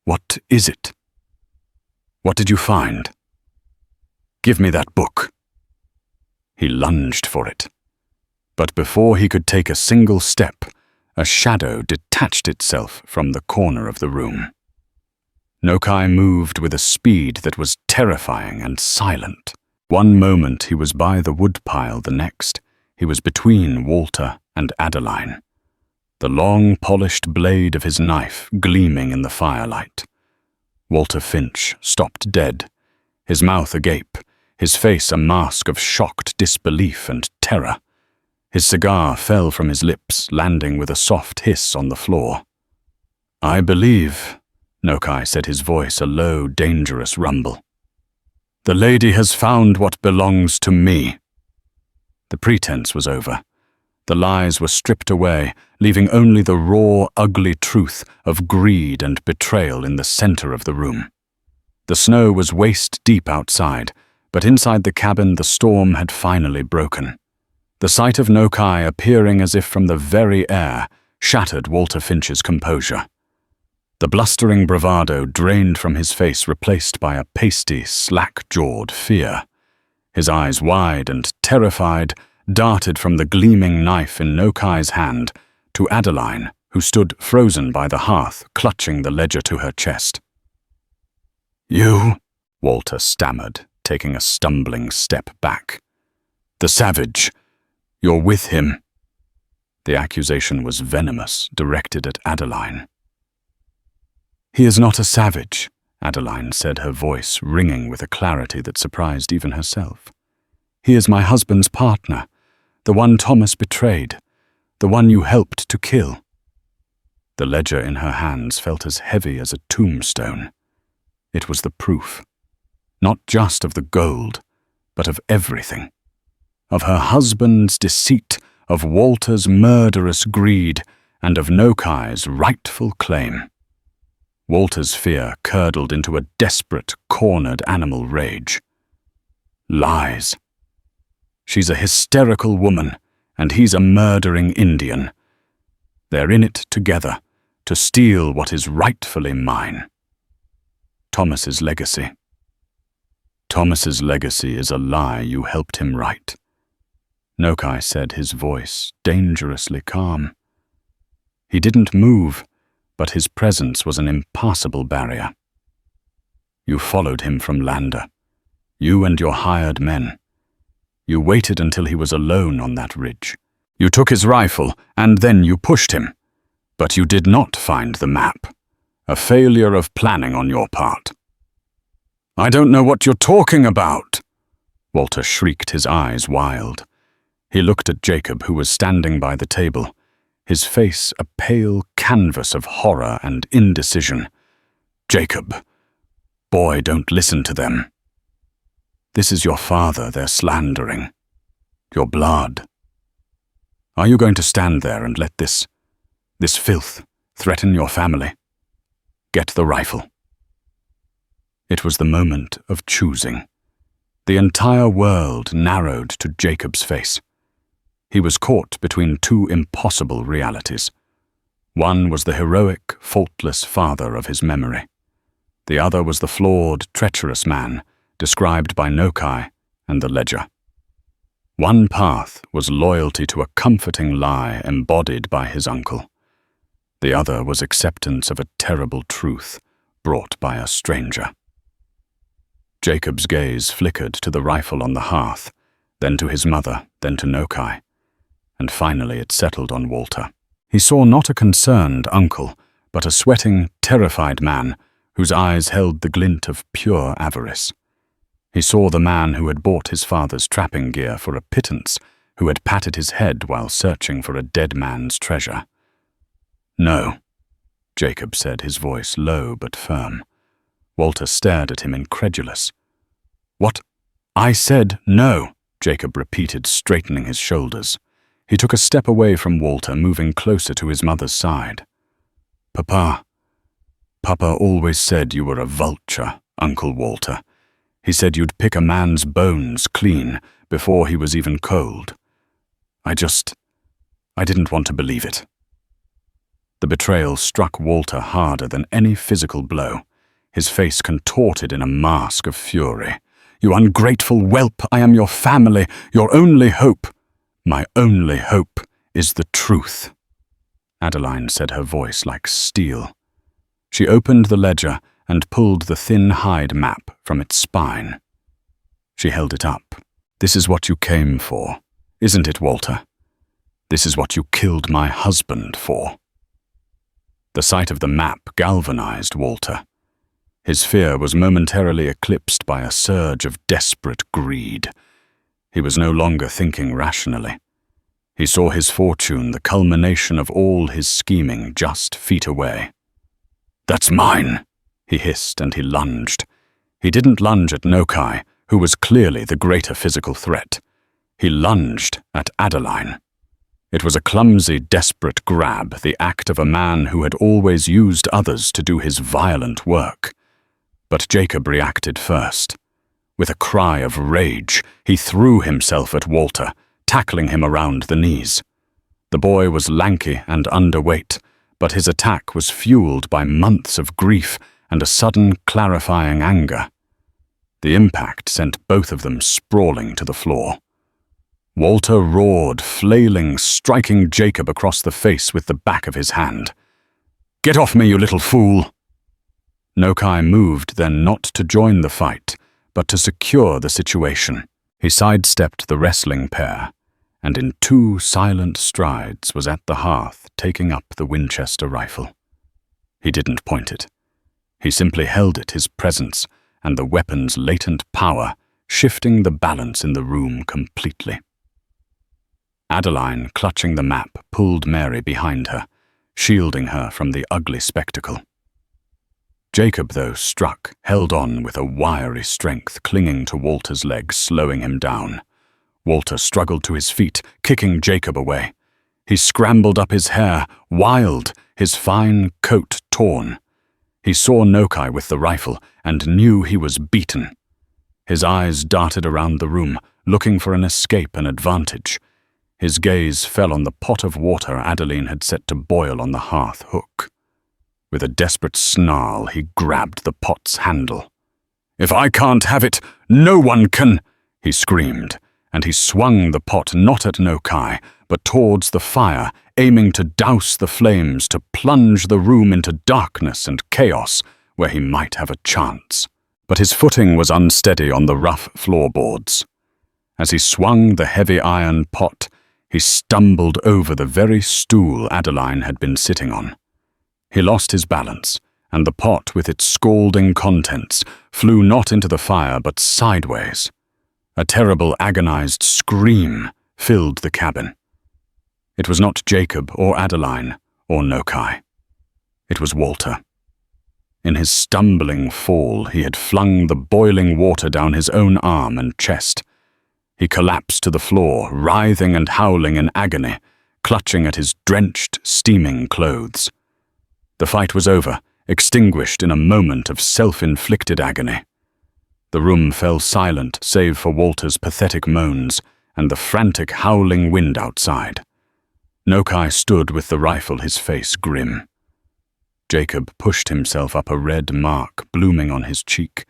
Speaker 1: "What is it? What did you find? Give me that book." He lunged for it. But before he could take a single step, a shadow detached itself from the corner of the room. Nokai moved with a speed that was terrifying and silent. One moment he was by the woodpile, the next he was between Walter and Adeline, the long, polished blade of his knife gleaming in the firelight. Walter Finch stopped dead, his mouth agape, his face a mask of shocked disbelief and terror. His cigar fell from his lips, landing with a soft hiss on the floor. "I believe," Nokai said, his voice a low, dangerous rumble. "The lady has found what belongs to me." The pretense was over. The lies were stripped away, leaving only the raw, ugly truth of greed and betrayal in the center of the room. The snow was waist-deep outside, but inside the cabin the storm had finally broken. The sight of Nokai appearing as if from the very air shattered Walter Finch's composure. The blustering bravado drained from his face, replaced by a pasty, slack-jawed fear. His eyes, wide and terrified, darted from the gleaming knife in Nokai's hand to Adeline, who stood frozen by the hearth, clutching the ledger to her chest. "You?" Walter stammered, taking a stumbling step back. "The savage. You're with him." The accusation was venomous, directed at Adeline. "He is not a savage," Adeline said, her voice ringing with a clarity that surprised even herself. "He is my husband's partner, the one Thomas betrayed, the one you helped to kill." The ledger in her hands felt as heavy as a tombstone. It was the proof, not just of the gold, but of everything. Of her husband's deceit, of Walter's murderous greed, and of Nokai's rightful claim. Walter's fear curdled into a desperate, cornered animal rage. Lies. She's a hysterical woman, and he's a murdering Indian. They're in it together, to steal what is rightfully mine. Thomas's legacy. Thomas's legacy is a lie you helped him write. Nokai said, his voice dangerously calm. He didn't move, but his presence was an impassable barrier. You followed him from Lander, you and your hired men. You waited until he was alone on that ridge. You took his rifle, and then you pushed him. But you did not find the map. A failure of planning on your part. I don't know what you're talking about, Walter shrieked, his eyes wild. He looked at Jacob, who was standing by the table, his face a pale canvas of horror and indecision. Jacob, boy, don't listen to them. This is your father they're slandering. Your blood. Are you going to stand there and let this filth threaten your family? Get the rifle. It was the moment of choosing. The entire world narrowed to Jacob's face. He was caught between two impossible realities. One was the heroic, faultless father of his memory. The other was the flawed, treacherous man described by Nokai and the ledger. One path was loyalty to a comforting lie embodied by his uncle. The other was acceptance of a terrible truth brought by a stranger. Jacob's gaze flickered to the rifle on the hearth, then to his mother, then to Nokai, and finally it settled on Walter. He saw not a concerned uncle, but a sweating, terrified man whose eyes held the glint of pure avarice. He saw the man who had bought his father's trapping gear for a pittance, who had patted his head while searching for a dead man's treasure. No, Jacob said, his voice low but firm. Walter stared at him incredulous. What? I said no, Jacob repeated, straightening his shoulders. He took a step away from Walter, moving closer to his mother's side. Papa always said you were a vulture, Uncle Walter. He said you'd pick a man's bones clean before he was even cold. I didn't want to believe it. The betrayal struck Walter harder than any physical blow. His face contorted in a mask of fury. You ungrateful whelp, I am your family, your only hope. My only hope is the truth. Adeline said, her voice like steel. She opened the ledger and pulled the thin hide map from its spine. She held it up. This is what you came for, isn't it, Walter? This is what you killed my husband for. The sight of the map galvanized Walter. His fear was momentarily eclipsed by a surge of desperate greed. He was no longer thinking rationally. He saw his fortune, the culmination of all his scheming, just feet away. That's mine, he hissed, and he lunged. He didn't lunge at Nokai, who was clearly the greater physical threat. He lunged at Adeline. It was a clumsy, desperate grab, the act of a man who had always used others to do his violent work. But Jacob reacted first. With a cry of rage, he threw himself at Walter, tackling him around the knees. The boy was lanky and underweight, but his attack was fueled by months of grief and a sudden clarifying anger. The impact sent both of them sprawling to the floor. Walter roared, flailing, striking Jacob across the face with the back of his hand. Get off me, you little fool! Nokai moved then not to join the fight, but to secure the situation. He sidestepped the wrestling pair, and in 2 silent strides was at the hearth, taking up the Winchester rifle. He didn't point it. He simply held it, his presence, and the weapon's latent power, shifting the balance in the room completely. Adeline, clutching the map, pulled Mary behind her, shielding her from the ugly spectacle. Jacob, though, struck, held on with a wiry strength, clinging to Walter's legs, slowing him down. Walter struggled to his feet, kicking Jacob away. He scrambled up his hair, wild, his fine coat torn. He saw Nokai with the rifle and knew he was beaten. His eyes darted around the room, looking for an escape, an advantage. His gaze fell on the pot of water Adeline had set to boil on the hearth hook. With a desperate snarl, he grabbed the pot's handle. "If I can't have it, no one can!" he screamed, and he swung the pot not at Nokai, but towards the fire, aiming to douse the flames, to plunge the room into darkness and chaos where he might have a chance. But his footing was unsteady on the rough floorboards. As he swung the heavy iron pot, he stumbled over the very stool Adeline had been sitting on. He lost his balance, and the pot with its scalding contents flew not into the fire but sideways. A terrible, agonized scream filled the cabin. It was not Jacob or Adeline or Nokai. It was Walter. In his stumbling fall, he had flung the boiling water down his own arm and chest. He collapsed to the floor, writhing and howling in agony, clutching at his drenched, steaming clothes. The fight was over, extinguished in a moment of self-inflicted agony. The room fell silent save for Walter's pathetic moans and the frantic howling wind outside. Nokai stood with the rifle, his face grim. Jacob pushed himself up a red mark blooming on his cheek,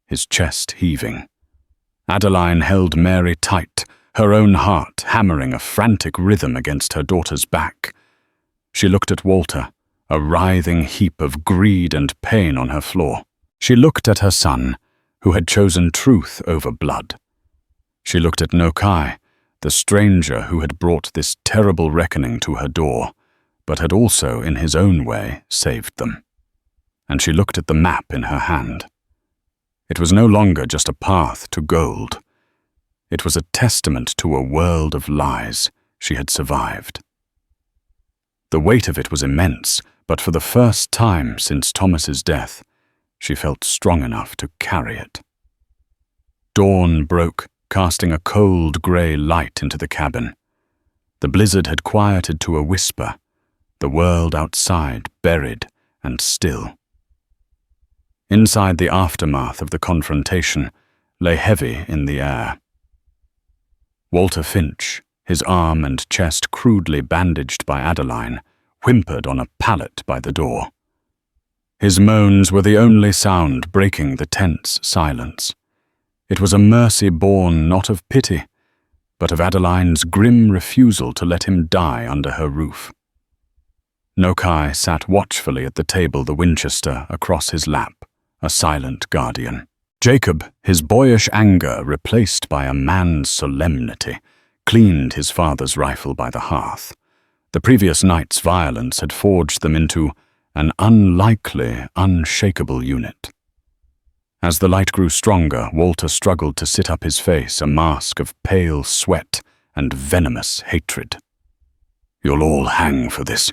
Speaker 1: his chest heaving. Adeline held Mary tight, her own heart hammering a frantic rhythm against her daughter's back. She looked at Walter, a writhing heap of greed and pain on her floor. She looked at her son, who had chosen truth over blood. She looked at Nokai, the stranger who had brought this terrible reckoning to her door, but had also, in his own way, saved them. And she looked at the map in her hand. It was no longer just a path to gold. It was a testament to a world of lies she had survived. The weight of it was immense, but for the first time since Thomas's death, she felt strong enough to carry it. Dawn broke, casting a cold grey light into the cabin. The blizzard had quieted to a whisper, the world outside buried and still. Inside, the aftermath of the confrontation lay heavy in the air. Walter Finch, his arm and chest crudely bandaged by Adeline, whimpered on a pallet by the door. His moans were the only sound breaking the tense silence. It was a mercy born not of pity, but of Adeline's grim refusal to let him die under her roof. Nokai sat watchfully at the table, the Winchester across his lap, a silent guardian. Jacob, his boyish anger replaced by a man's solemnity, cleaned his father's rifle by the hearth. The previous night's violence had forged them into an unlikely, unshakable unit. As the light grew stronger, Walter struggled to sit up, his face a mask of pale sweat and venomous hatred. "You'll all hang for this."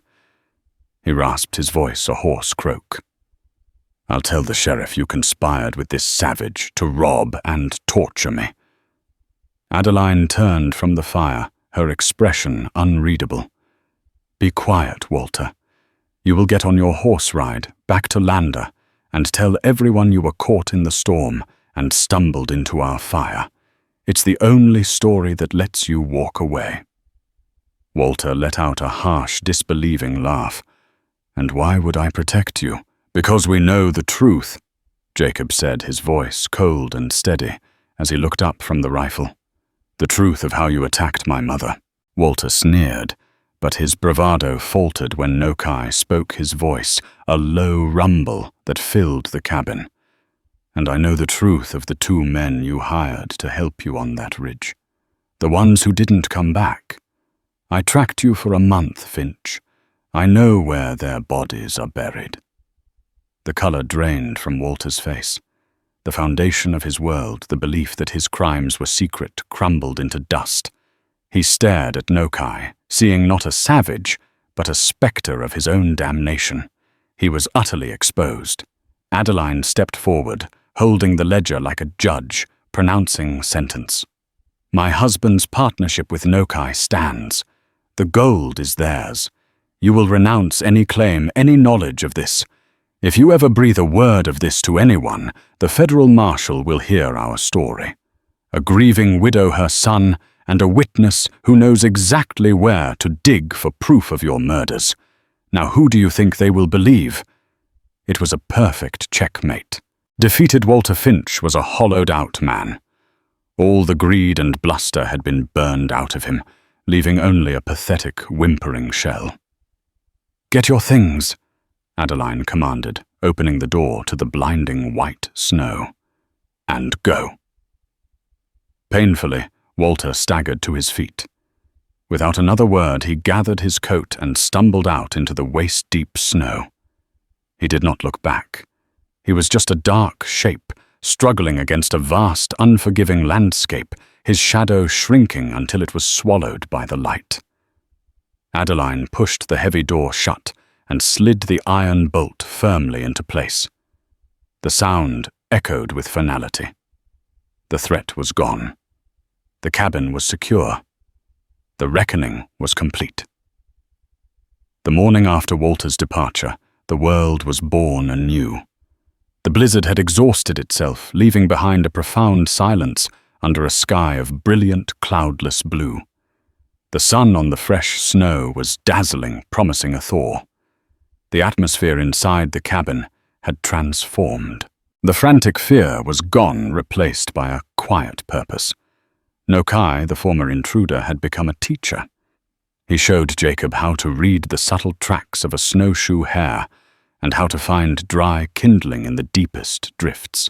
Speaker 1: He rasped, his voice a hoarse croak. "I'll tell the sheriff you conspired with this savage to rob and torture me." Adeline turned from the fire, her expression unreadable. "Be quiet, Walter. You will get on your horse ride back to Lander and tell everyone you were caught in the storm and stumbled into our fire. It's the only story that lets you walk away." Walter let out a harsh, disbelieving laugh. "And why would I protect you? Because we know the truth," Jacob said, his voice cold and steady, as he looked up from the rifle. "The truth of how you attacked my mother." Walter sneered, but his bravado faltered when Nokai spoke, his voice a low rumble that filled the cabin. "And I know the truth of the 2 men you hired to help you on that ridge. The ones who didn't come back. I tracked you for a month, Finch. I know where their bodies are buried." The color drained from Walter's face. The foundation of his world, the belief that his crimes were secret, crumbled into dust. He stared at Nokai, seeing not a savage, but a specter of his own damnation. He was utterly exposed. Adeline stepped forward, holding the ledger like a judge, pronouncing sentence. "My husband's partnership with Nokai stands. The gold is theirs. You will renounce any claim, any knowledge of this. If you ever breathe a word of this to anyone, the federal marshal will hear our story. A grieving widow, her son, and a witness who knows exactly where to dig for proof of your murders. Now who do you think they will believe? It was a perfect checkmate. Defeated Walter Finch was a hollowed-out man. All the greed and bluster had been burned out of him, leaving only a pathetic, whimpering shell. "Get your things," Adeline commanded, opening the door to the blinding white snow. "And go." Painfully, Walter staggered to his feet. Without another word, he gathered his coat and stumbled out into the waist-deep snow. He did not look back. He was just a dark shape, struggling against a vast, unforgiving landscape, his shadow shrinking until it was swallowed by the light. Adeline pushed the heavy door shut and slid the iron bolt firmly into place. The sound echoed with finality. The threat was gone. The cabin was secure. The reckoning was complete. The morning after Walter's departure, the world was born anew. The blizzard had exhausted itself, leaving behind a profound silence under a sky of brilliant, cloudless blue. The sun on the fresh snow was dazzling, promising a thaw. The atmosphere inside the cabin had transformed. The frantic fear was gone, replaced by a quiet purpose. Nokai, the former intruder, had become a teacher. He showed Jacob how to read the subtle tracks of a snowshoe hare and how to find dry kindling in the deepest drifts.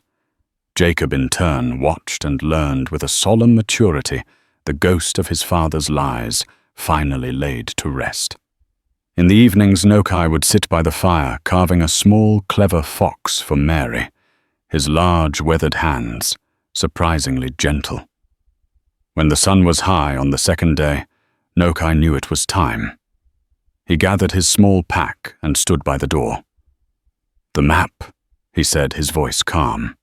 Speaker 1: Jacob, in turn, watched and learned with a solemn maturity the ghost of his father's lies finally laid to rest. In the evenings, Nokai would sit by the fire, carving a small, clever fox for Mary, his large, weathered hands surprisingly gentle. When the sun was high on the second day, Nokai knew it was time. He gathered his small pack and stood by the door. "The map," he said, his voice calm.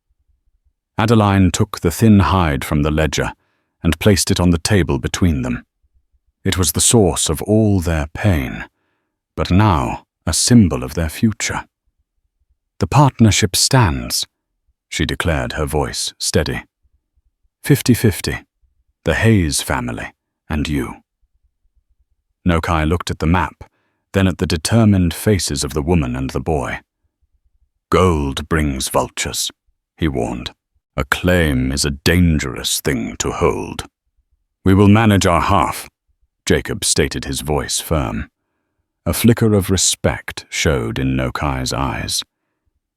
Speaker 1: Adeline took the thin hide from the ledger and placed it on the table between them. It was the source of all their pain, but now a symbol of their future. "The partnership stands," she declared, her voice steady. 50-50, the Hayes family and you. Nokai looked at the map, then at the determined faces of the woman and the boy. "Gold brings vultures," he warned. "A claim is a dangerous thing to hold." "We will manage our half," Jacob stated, his voice firm. A flicker of respect showed in Nokai's eyes.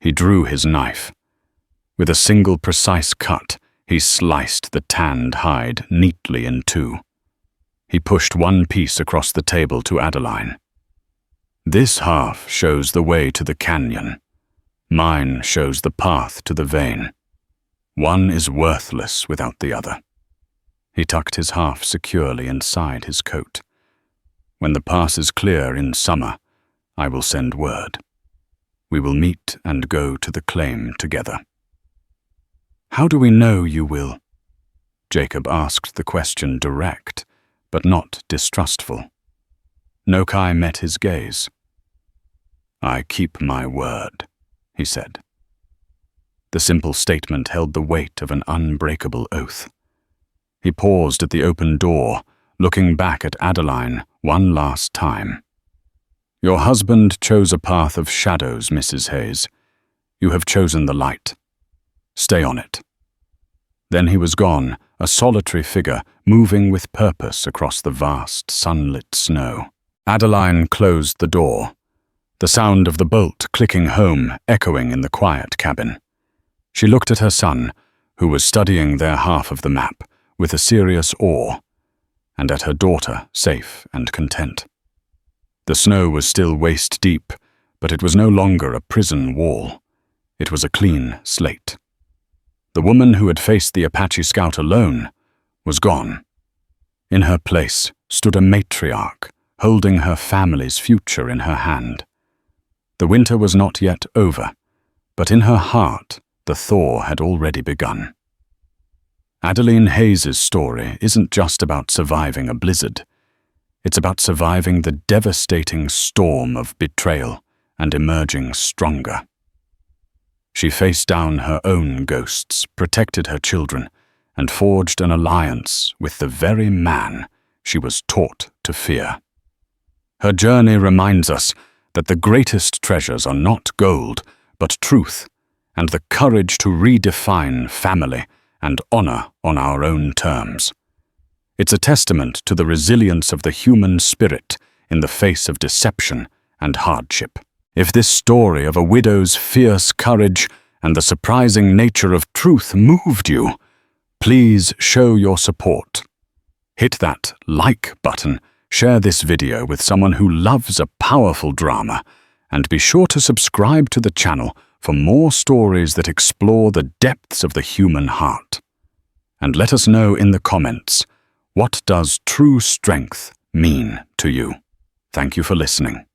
Speaker 1: He drew his knife. With a single precise cut, he sliced the tanned hide neatly in two. He pushed one piece across the table to Adeline. "This half shows the way to the canyon. Mine shows the path to the vein. One is worthless without the other." He tucked his half securely inside his coat. "When the pass is clear in summer, I will send word. We will meet and go to the claim together." "How do we know you will?" Jacob asked the question direct, but not distrustful. Nokai met his gaze. "I keep my word," he said. The simple statement held the weight of an unbreakable oath. He paused at the open door, looking back at Adeline one last time. "Your husband chose a path of shadows, Mrs. Hayes. You have chosen the light. Stay on it." Then he was gone, a solitary figure moving with purpose across the vast, sunlit snow. Adeline closed the door, the sound of the bolt clicking home echoing in the quiet cabin. She looked at her son, who was studying their half of the map, with a serious awe, and at her daughter, safe and content. The snow was still waist-deep, but it was no longer a prison wall. It was a clean slate. The woman who had faced the Apache scout alone was gone. In her place stood a matriarch, holding her family's future in her hand. The winter was not yet over, but in her heart the thaw had already begun. Adeline Hayes' story isn't just about surviving a blizzard. It's about surviving the devastating storm of betrayal and emerging stronger. She faced down her own ghosts, protected her children, and forged an alliance with the very man she was taught to fear. Her journey reminds us that the greatest treasures are not gold, but truth, and the courage to redefine family and honor on our own terms. It's a testament to the resilience of the human spirit in the face of deception and hardship. If this story of a widow's fierce courage and the surprising nature of truth moved you, please show your support. Hit that like button, share this video with someone who loves a powerful drama, and be sure to subscribe to the channel for more stories that explore the depths of the human heart. And let us know in the comments, what does true strength mean to you? Thank you for listening.